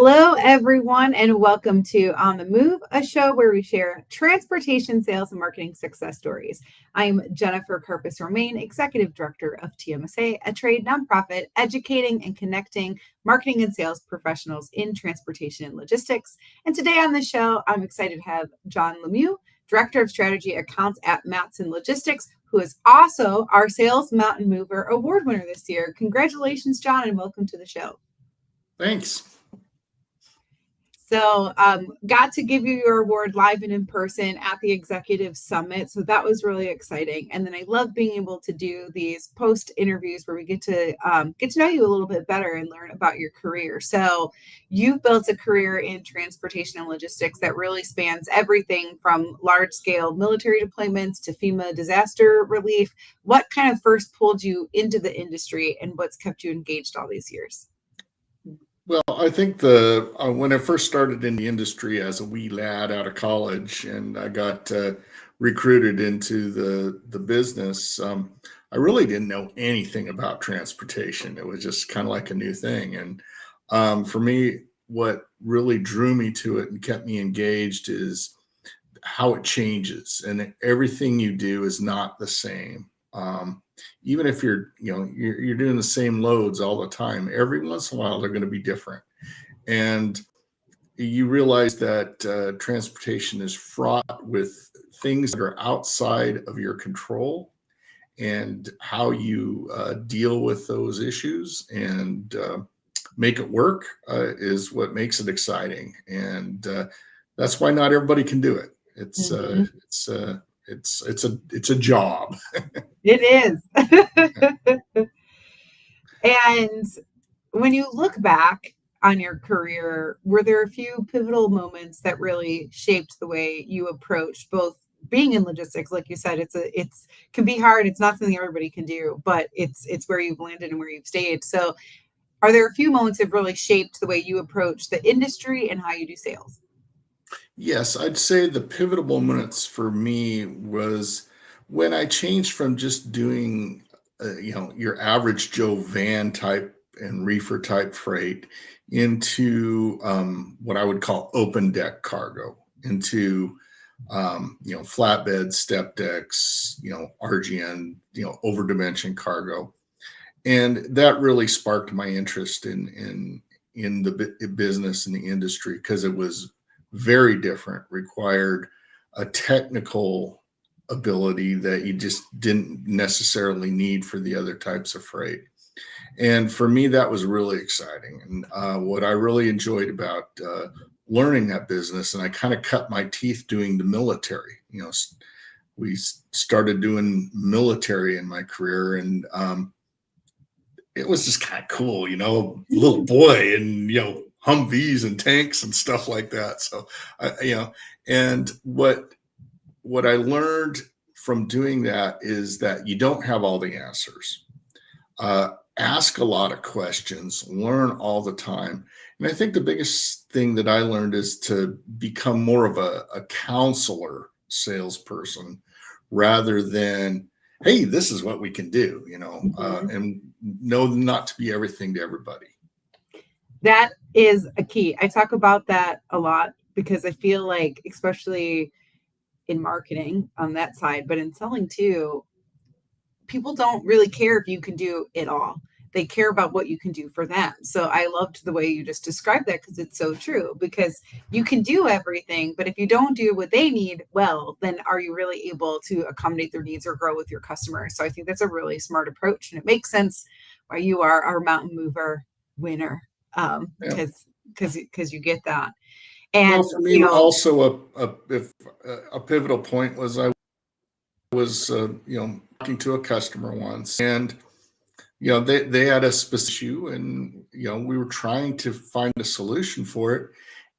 Hello, everyone, and welcome to On the Move, a show where we share transportation sales and marketing success stories. I'm Jennifer Carpus Romaine, Executive Director of TMSA, a trade nonprofit educating and connecting marketing and sales professionals in transportation and logistics. And today on the show, I'm excited to have John Lemieux, Director of Strategy Accounts at Matson Logistics, who is also our Sales Mountain Mover Award winner this year. Congratulations, John, and welcome to the show. Thanks. So got to give you your award live and in person at the Executive Summit. So that was really exciting. And then I love being able to do these post interviews where we get to know you a little bit better and learn about your career. So you've built a career in transportation and logistics that really spans everything from large scale military deployments to FEMA disaster relief. What kind of first pulled you into the industry and what's kept you engaged all these years? Well, I think when I first started in the industry as a wee lad out of college, and I got recruited into the business, I really didn't know anything about transportation. It was just kind of like a new thing. And for me, what really drew me to it and kept me engaged is how it changes, and everything you do is not the same. Even if you're doing the same loads all the time, every once in a while they're going to be different. And you realize that transportation is fraught with things that are outside of your control, and how you deal with those issues and make it work is what makes it exciting. And that's why not everybody can do it. It's a job. It is. And when you look back on your career, were there a few pivotal moments that really shaped the way you approached both being in logistics? Like you said, it's can be hard. It's not something everybody can do, but it's where you've landed and where you've stayed. So are there a few moments that really shaped the way you approach the industry and how you do sales? Yes, I'd say the pivotal moments for me was when I changed from just doing, your average Joe van type and reefer type freight into what I would call open deck cargo, into flatbed, step decks, RGN, over dimension cargo, and that really sparked my interest in the business and the industry, because it was very different, required a technical ability that you just didn't necessarily need for the other types of freight. And for me, that was really exciting. And what I really enjoyed about learning that business, and I kind of cut my teeth doing the military. We started doing military in my career, and it was just kind of cool, little boy and, Humvees and tanks and stuff like that. So, and what I learned from doing that is that you don't have all the answers. Ask a lot of questions, learn all the time. And I think the biggest thing that I learned is to become more of a counselor salesperson rather than, hey, this is what we can do, and know not to be everything to everybody. That is a key. I talk about that a lot because I feel like, especially in marketing on that side, but in selling too, people don't really care if you can do it all. They care about what you can do for them. So I loved the way you just described that, because it's so true, because you can do everything, but if you don't do what they need, well, then are you really able to accommodate their needs or grow with your customers? So I think that's a really smart approach, and it makes sense why you are our Mountain Mover winner, because you get that. And well, for me, also a pivotal point was I was talking to a customer once, and they had a specific issue, and we were trying to find a solution for it.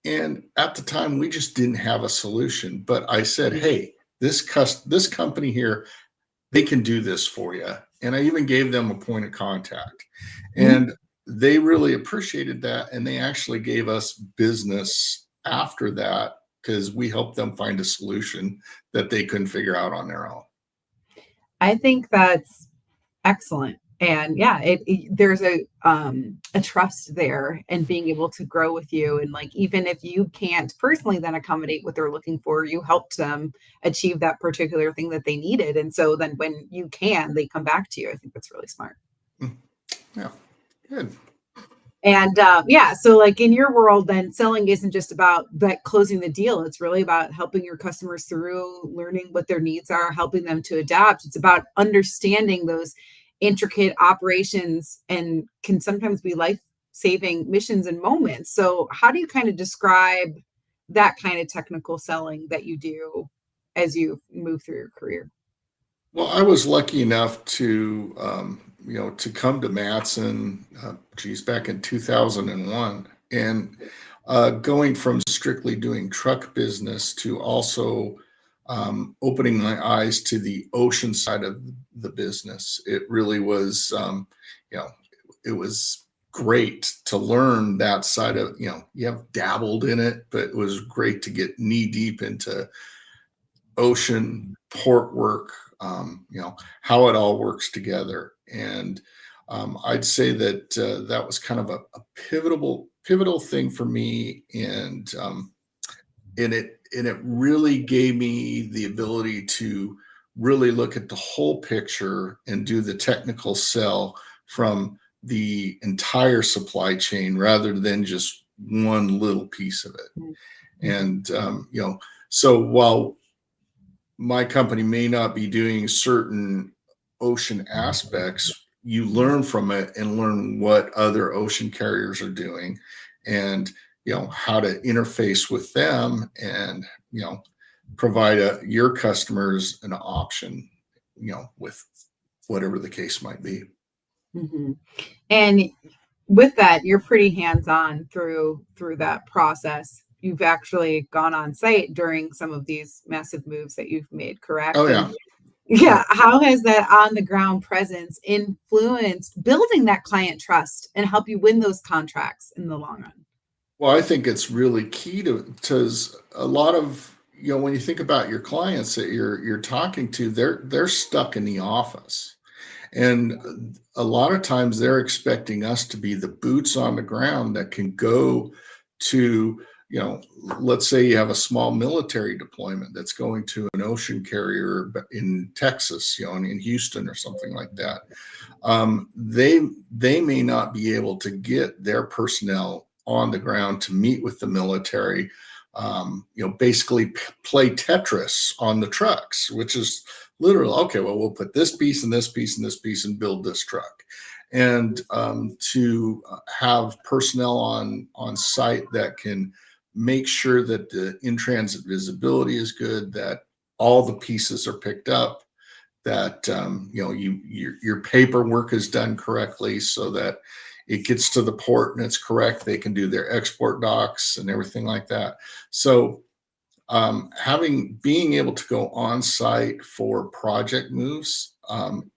And at the time, we just didn't have a solution. But I said, hey, this company here, they can do this for you. And I even gave them a point of contact. And they really appreciated that. And they actually gave us business after that, because we helped them find a solution that they couldn't figure out on their own. I think that's excellent. And yeah, there's a trust there, and being able to grow with you, and like even if you can't personally then accommodate what they're looking for, you helped them achieve that particular thing that they needed, and so then when you can, they come back to you. I think that's really smart. Mm, yeah, good. And yeah, so like in your world, then selling isn't just about that closing the deal. It's really about helping your customers through, learning what their needs are, helping them to adapt. It's about understanding those intricate operations, and can sometimes be life saving missions and moments. So, how do you kind of describe that kind of technical selling that you do as you move through your career? Well, I was lucky enough to, to come to Matson, geez, back in 2001, and going from strictly doing truck business to also opening my eyes to the ocean side of the business. It really was, you know, it was great to learn that side of, you have dabbled in it, but it was great to get knee deep into ocean port work, how it all works together. And I'd say that that was kind of a pivotal thing for me, and it really gave me the ability to really look at the whole picture and do the technical sell from the entire supply chain rather than just one little piece of it. Mhm. And so while my company may not be doing certain ocean aspects, you learn from it and learn what other ocean carriers are doing, and how to interface with them, and provide your customers an option, with whatever the case might be. Mhm. And with that, you're pretty hands-on through that process. You've actually gone on site during some of these massive moves that you've made, Oh correct? And yeah. yeah, Yep. how has that on the ground presence influenced building that client trust and help you win those contracts in the long run? Well, I think it's really key to, because a lot of, when you think about your clients that you're talking to, they're stuck in the office. And a lot of times they're expecting us to be the boots on the ground that can go to, let's say you have a small military deployment that's going to an ocean carrier in Texas, in Houston or something like that. They may not be able to get their personnel on the ground to meet with the military. Basically play Tetris on the trucks, which is literal. Okay, well, we'll put this piece and this piece and this piece and build this truck. And to have personnel on site that can make sure that the in transit visibility is good, that all the pieces are picked up, that your paperwork is done correctly so that it gets to the port and it's correct. They can do their export docs and everything like that. So having being able to go on site for project moves, and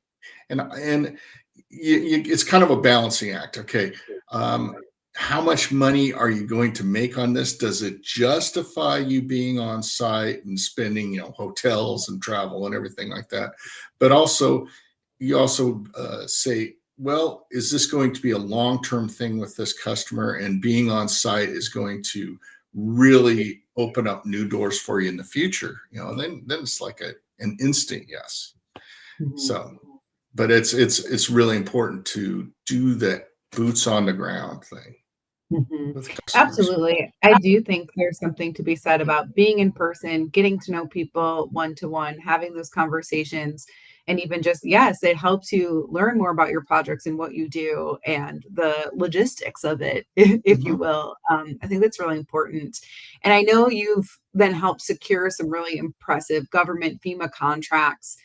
it's kind of a balancing act. Okay, um, how much money are you going to make on this? Does it justify you being on site and spending, hotels and travel and everything like that? But also, you also say, well, is this going to be a long-term thing with this customer? And being on site is going to really open up new doors for you in the future. And then it's like an instant yes. Mhm. So, but it's really important to do that boots on the ground thing Mhm. with customers. Absolutely. I do think there's something to be said about being in person, getting to know people one to one, having those conversations, and even just, yes, it helps you learn more about your projects and what you do and the logistics of it, if you Mhm. will. I think that's really important. And I know you've then helped secure some really impressive government FEMA contracts.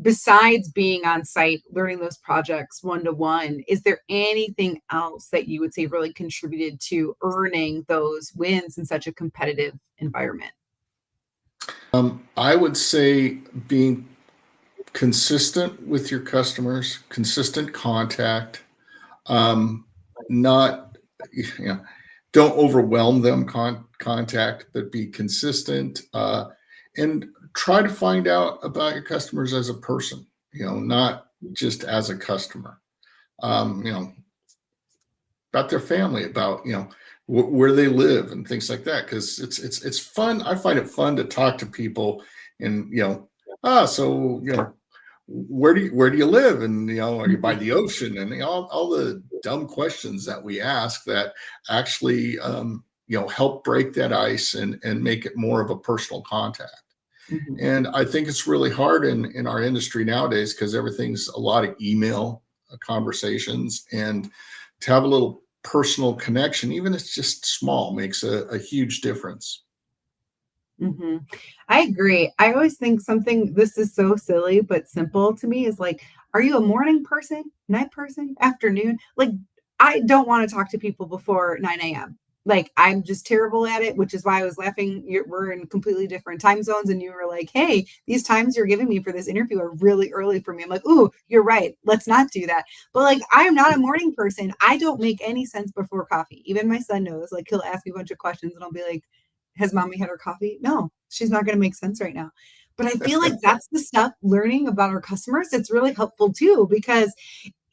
Besides being on site, learning those projects one to one, is there anything else that you would say really contributed to earning those wins in such a competitive environment? I would say being consistent with your customers, consistent contact, um, not, you know, don't overwhelm them contact, but be consistent, and try to find out about your customers as a person, not just as a customer. you know, about their family, about, you know, where they live and things like that. Because it's fun. I find it fun to talk to people, and you know, so you know, where do you live, and you know, are you by Mhm. the ocean, and you know, all the dumb questions that we ask that actually you know, help break that ice and make it more of a personal contact. Mhm. And I think it's really hard in our industry nowadays because everything's a lot of email conversations, and to have a little personal connection, even if it's just small, makes a huge difference. Hmm. I agree. I always think something, this is so silly but simple to me, is like, are you a morning person, night person, afternoon? Like, I don't want to talk to people before 9 a.m. Like, I'm just terrible at it, which is why I was laughing. We're in completely different time zones, and you were like, hey, these times you're giving me for this interview are really early for me. I'm like, ooh, you're right. Let's not do that. But like, I am not a morning person. I don't make any sense before coffee. Even my son knows. Like, he'll ask me a bunch of questions, and I'll be like, has mommy had her coffee? No, she's not going to make sense right now. But I feel like that's the stuff learning about our customers that's really helpful too, because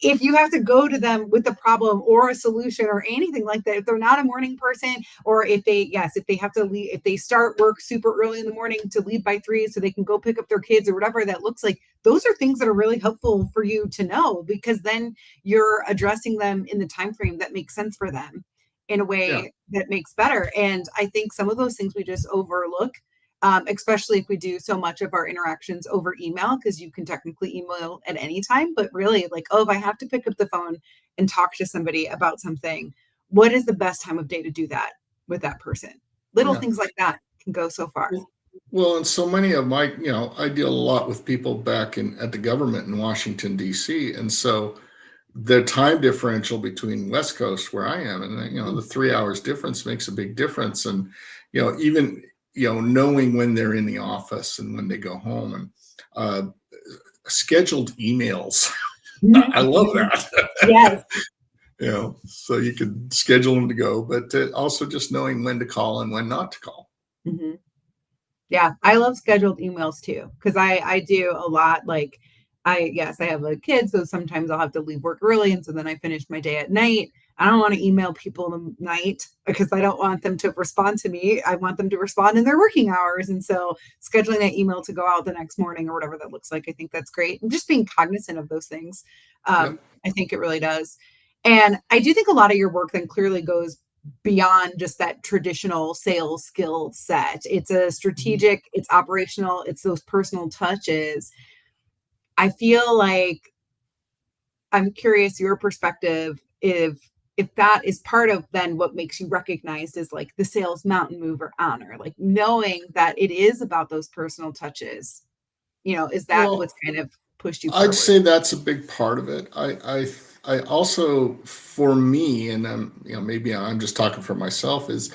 if you have to go to them with a problem or a solution or anything like that, if they're not a morning person, or if they, yes, if they have to leave, if they start work super early in the morning to leave by 3 so they can go pick up their kids or whatever that looks like, those are things that are really helpful for you to know, because then you're addressing them in the time frame that makes sense for them in a Yeah, way that makes better. And I think some of those things we just overlook, especially if we do so much of our interactions over email, because you can technically email at any time. But really, like, oh, if I have to pick up the phone and talk to somebody about something, what is the best time of day to do that with that person? Little yeah. things like that can go so far. Well, well, and so many of my, you know, I deal a lot with people back in at the government in Washington D.C., and so the time differential between West Coast where I am and you know, the 3 hours difference makes a big difference. And you know, even you know, knowing when they're in the office and when they go home, and uh, scheduled emails. I love that. Yes. You know, so you could schedule them to go, but also just knowing when to call and when not to call. Mhm. Yeah, I love scheduled emails too, because I do a lot. Like, I, yes, I have a kid, so sometimes I'll have to leave work early, and so then I finish my day at night. I don't want to email people in the night because I don't want them to respond to me. I want them to respond in their working hours, and so scheduling that email to go out the next morning or whatever that looks like, I think that's great. And just being cognizant of those things, Yep. I think it really does. And I do think a lot of your work then clearly goes beyond just that traditional sales skill set. It's a Mhm. strategic, it's operational, it's those personal touches. I feel like, I'm curious your perspective, if that is part of then what makes you recognized as like the sales mountain mover honor, like knowing that it is about those personal touches. Is that what's Well, kind of pushed you I'd forward? say that's a big part of it. I also, for me, and you know, maybe I'm just talking for myself, is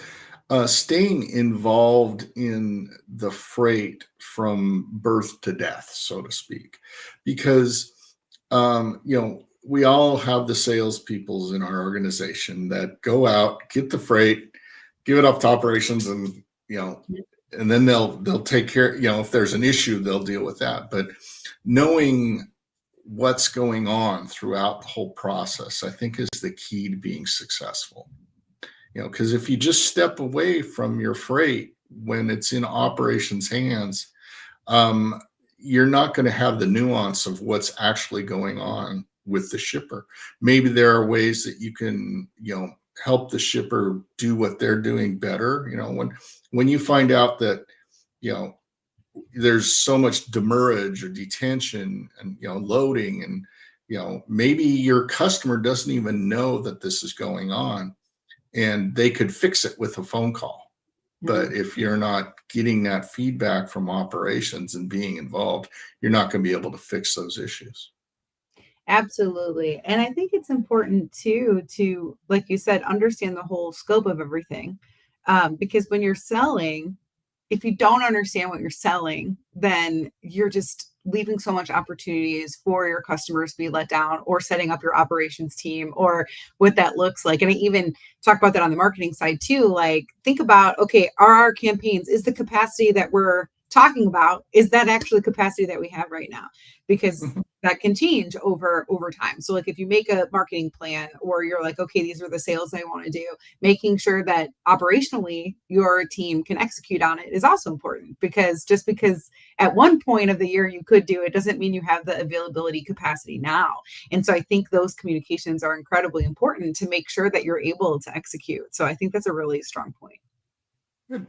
staying involved in the freight from birth to death, so to speak, because you know, we all have the salespeoples in our organization that go out, get the freight, give it up to operations, and you know, and then they'll take care. You know, if there's an issue, they'll deal with that. But knowing what's going on throughout the whole process, I think, is the key to being successful. You know, because if you just step away from your freight when it's in operations hands, um, you're not going to have the nuance of what's actually going on with the shipper. Maybe there are ways that you can, you know, help the shipper do what they're doing better. You know, when you find out that, you know, there's so much demurrage or detention and you know, loading, and you know, maybe your customer doesn't even know that this is going on, and they could fix it with a phone call. But Mhm. if you're not getting that feedback from operations and being involved, you're not going to be able to fix those issues. Absolutely. And I think it's important too to, like you said, understand the whole scope of everything. Because when you're selling, if you don't understand what you're selling, then you're just leaving so much opportunities for your customers to be let down, or setting up your operations team, or what that looks like. And I even talk about that on the marketing side too. Like, think about, okay, are our campaigns, is the capacity that we're talking about, is that actually capacity that we have right now? Because Mhm. that can change over time. So like if you make a marketing plan or you're like, okay, these are the sales I want to do, making sure that operationally your team can execute on it is also important, because just because at one point of the year you could do it doesn't mean you have the availability capacity now. And so I think those communications are incredibly important to make sure that you're able to execute. So I think that's a really strong point. Good.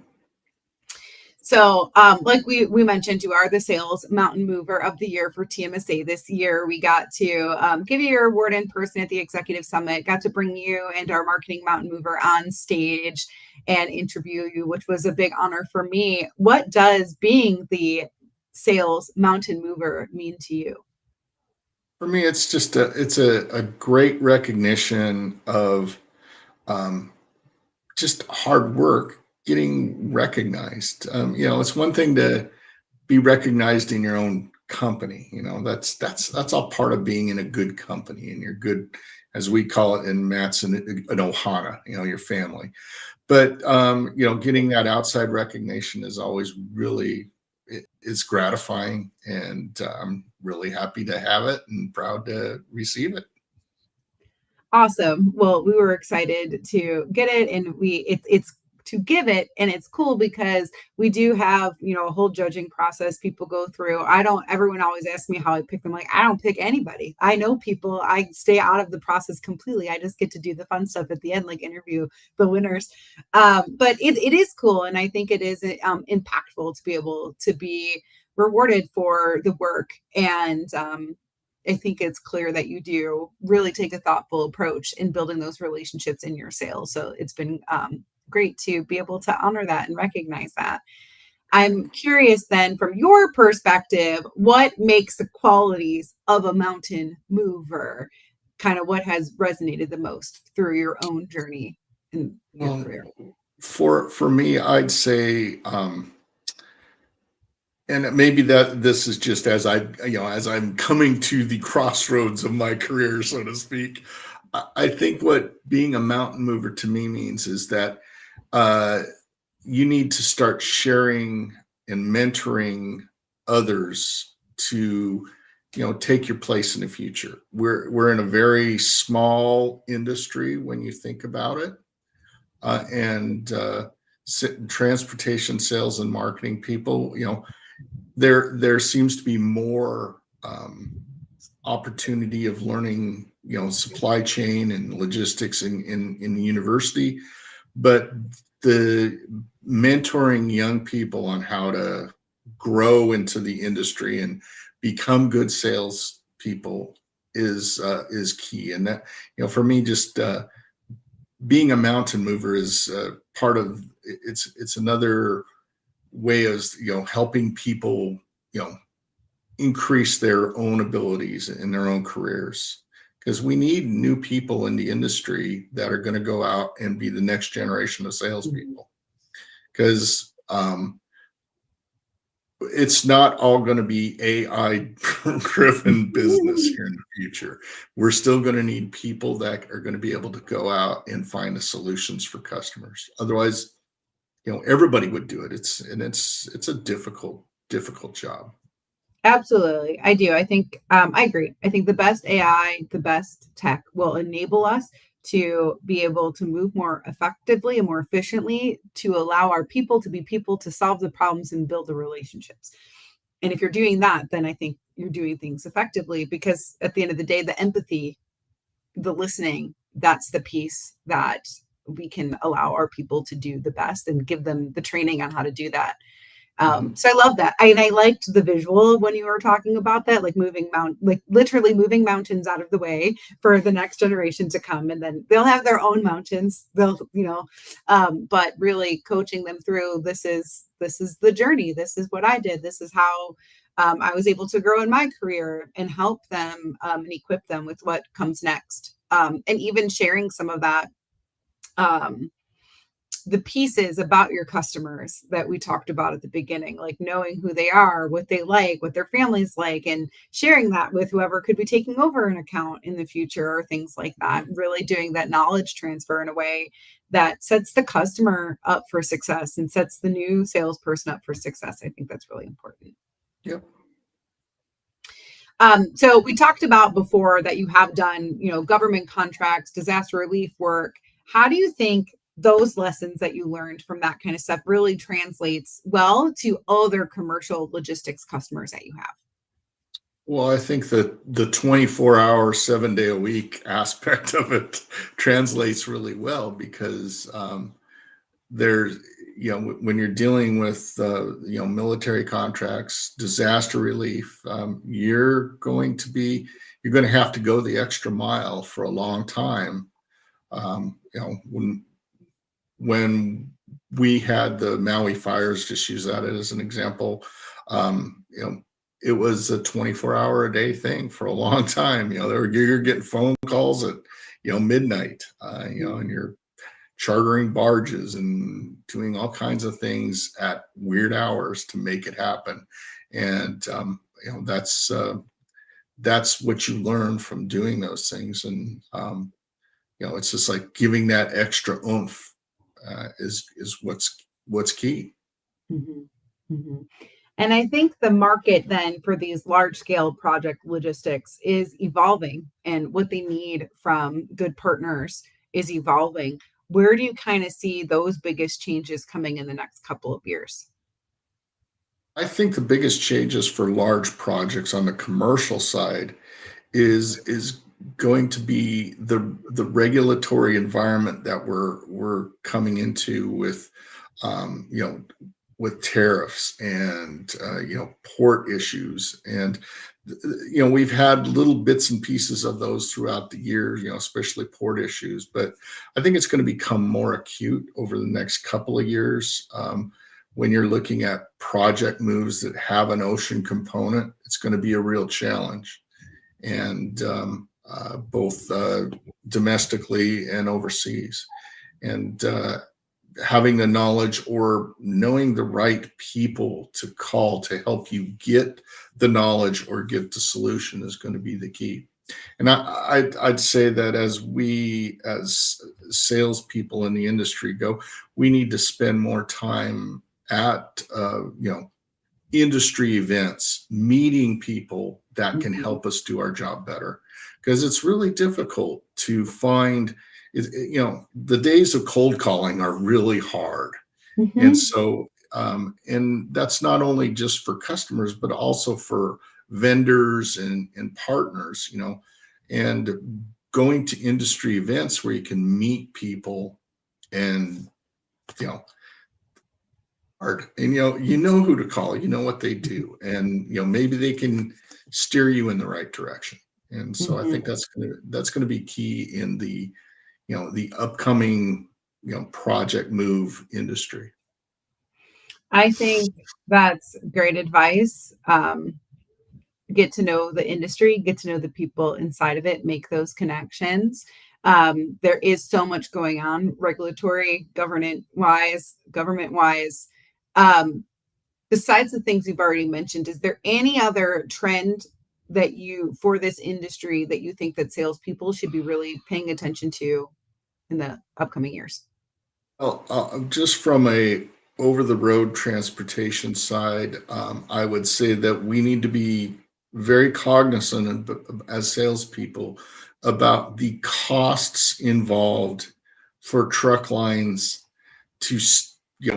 So, like we mentioned, you are the Sales Mountain Mover of the Year for TMSA this year. We got to give you your award in person at the Executive Summit, got to bring you and our Marketing Mountain Mover on stage and interview you, which was a big honor for me. What does being the Sales Mountain Mover mean to you? For me, it's just a great recognition of um, just hard work getting recognized. It's one thing to be recognized in your own company. That's all part of being in a good company, and you're good, as we call it in Matt's an ohana, your family. But getting that outside recognition is always really it's gratifying, and I'm really happy to have it and proud to receive it. Awesome. Well, we were excited to get it, and it's to give it, and it's cool because we do have, a whole judging process people go through. I don't Everyone always asks me how I pick them. Like, I don't pick anybody. I know people. I stay out of the process completely. I just get to do the fun stuff at the end, like interview the winners. But it is cool, and I think it is impactful to be able to be rewarded for the work. And I think it's clear that you do really take a thoughtful approach in building those relationships in your sales. So it's been great to be able to honor that and recognize that. I'm curious then, from your perspective, what makes the qualities of a mountain mover? Kind of what has resonated the most through your own journey in your Um, career? for me, I'd say, and maybe that this is just as I'm coming to the crossroads of my career, so to speak. I think what being a mountain mover to me means is that uh, you need to start sharing and mentoring others to take your place in the future. We're in a very small industry when you think about it, and transportation sales and marketing people, there seems to be more opportunity of learning, supply chain and logistics in the university, but the mentoring young people on how to grow into the industry and become good sales people is key. And that, for me, just being a mountain mover is part of it's another way of helping people increase their own abilities in their own careers, because we need new people in the industry that are going to go out and be the next generation of salespeople, because it's not all going to be AI driven business here in the future. We're still going to need people that are going to be able to go out and find the solutions for customers. Otherwise, everybody would do it. It's a difficult job. Absolutely. I do. I think I agree. I think the best AI, the best tech will enable us to be able to move more effectively and more efficiently to allow our people to be people to solve the problems and build the relationships. And if you're doing that, then I think you're doing things effectively, because at the end of the day, the empathy, the listening, that's the piece that we can allow our people to do the best and give them the training on how to do that. Mhm. So I love that. I liked the visual when you were talking about that, like like literally moving mountains out of the way for the next generation to come, and then they'll have their own mountains. But really coaching them through this is the journey. This is what I did. This is how I was able to grow in my career and help them and equip them with what comes next. And even sharing some of that. Um, the pieces about your customers that we talked about at the beginning, like knowing who they are, what they like, what their families like, and sharing that with whoever could be taking over an account in the future or things like that. Really doing that knowledge transfer in a way that sets the customer up for success and sets the new salesperson up for success. I think that's really important. Yep. So we talked about before that you have done, government contracts, disaster relief work. How do you think those lessons that you learned from that kind of stuff really translates well to other commercial logistics customers that you have? Well, I think that the 24-hour, 7-day a week aspect of it translates really well because there's, when you're dealing with, military contracts, disaster relief, you're going to have to go the extra mile for a long time. When we had the Maui fires, just use that as an example, um, you know, it was a 24-hour a day thing for a long time. You're getting phone calls at, midnight, and you're chartering barges and doing all kinds of things at weird hours to make it happen. And, that's what you learn from doing those things. And, it's just like giving that extra oomph is what's key. Mhm, mhm. And I think the market then for these large scale project logistics is evolving, and what they need from good partners is evolving. Where do you kind of see those biggest changes coming in the next couple of years? I think the biggest changes for large projects on the commercial side is going to be the regulatory environment that we're coming into with, um, you know with tariffs and, port issues. And we've had little bits and pieces of those throughout the years, especially port issues, but I think it's going to become more acute over the next couple of years. When you're looking at project moves that have an ocean component, it's going to be a real challenge, and both domestically and overseas. And having the knowledge or knowing the right people to call to help you get the knowledge or get the solution is going to be the key. And I'd say that as we, as salespeople in the industry, go, we need to spend more time at, industry events, meeting people that can Mhm, help us do our job better. Because it's really difficult to find, the days of cold calling are really hard. And mhm, so, and that's not only just for customers, but also for vendors and partners, and going to industry events where you can meet people and, you know, hard. And you know who to call, you know what they do, and maybe they can steer you in the right direction. And so I think mhm. that's gonna be key in the upcoming project move industry. I think that's great advice. Get to know the industry, get to know the people inside of it, make those connections. There is so much going on, regulatory, government wise. Um, Besides the things you've already mentioned, is there any other trend that for this industry that you think that salespeople should be really paying attention to in the upcoming years? Well, just from a over the road transportation side, I would say that we need to be very cognizant as salespeople about the costs involved for truck lines to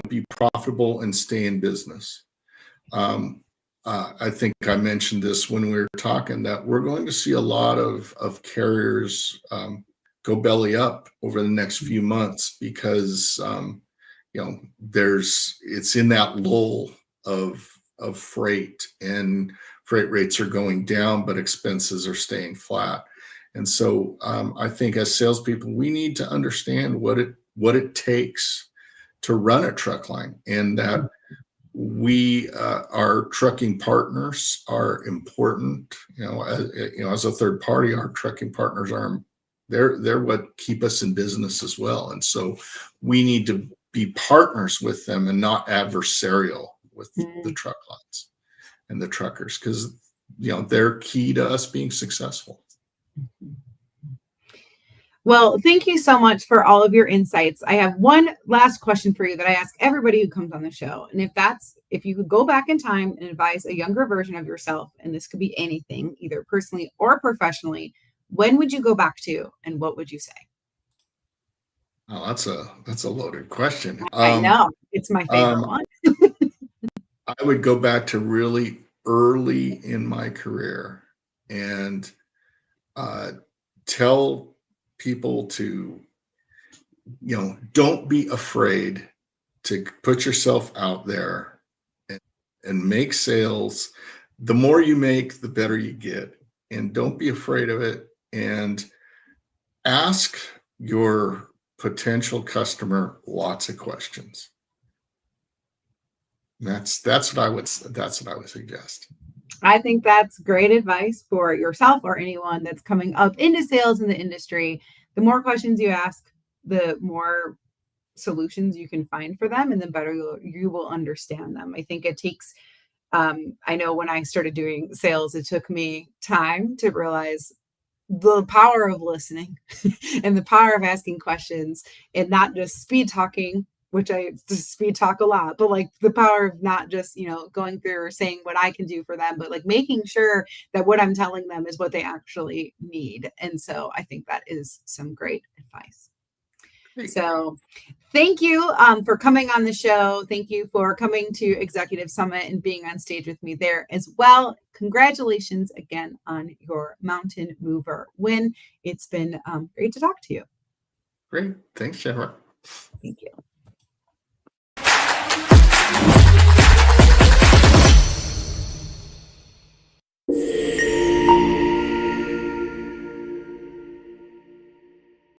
be profitable and stay in business. Um, I think I mentioned this when we were talking that we're going to see a lot of carriers go belly up over the next few months because it's in that lull of freight, and freight rates are going down, but expenses are staying flat. And so I think as salespeople, we need to understand what it takes to run a truck line, and that our trucking partners are important. As a third party, our trucking partners are they're what keep us in business as well. And so we need to be partners with them and not adversarial with the Mm. truck lines and the truckers, because they're key to us being successful. Well, thank you so much for all of your insights. I have one last question for you that I ask everybody who comes on the show. And if you could go back in time and advise a younger version of yourself, and this could be anything, either personally or professionally, when would you go back to and what would you say? Oh, that's a loaded question. I know it's my favorite Um, one. I would go back to really early in my career and uh, tell people to, don't be afraid to put yourself out there and, and make sales. The more you make, the better you get. And don't be afraid of it. And ask your potential customer lots of questions. That's what I would suggest. I think that's great advice for yourself or anyone that's coming up into sales in the industry. The more questions you ask, the more solutions you can find for them, and the better you will understand them. I think it takes, I know when I started doing sales, it took me time to realize the power of listening and the power of asking questions and not just speed talking, which I just speed talk a lot, but like the power of not just, going through or saying what I can do for them, but like making sure that what I'm telling them is what they actually need. And so I think that is some great advice. Great. So thank you for coming on the show. Thank you for coming to Executive Summit and being on stage with me there as well. Congratulations again on your Mountain Mover win. It's been great to talk to you. Great. Thanks, Jennifer. Thank you.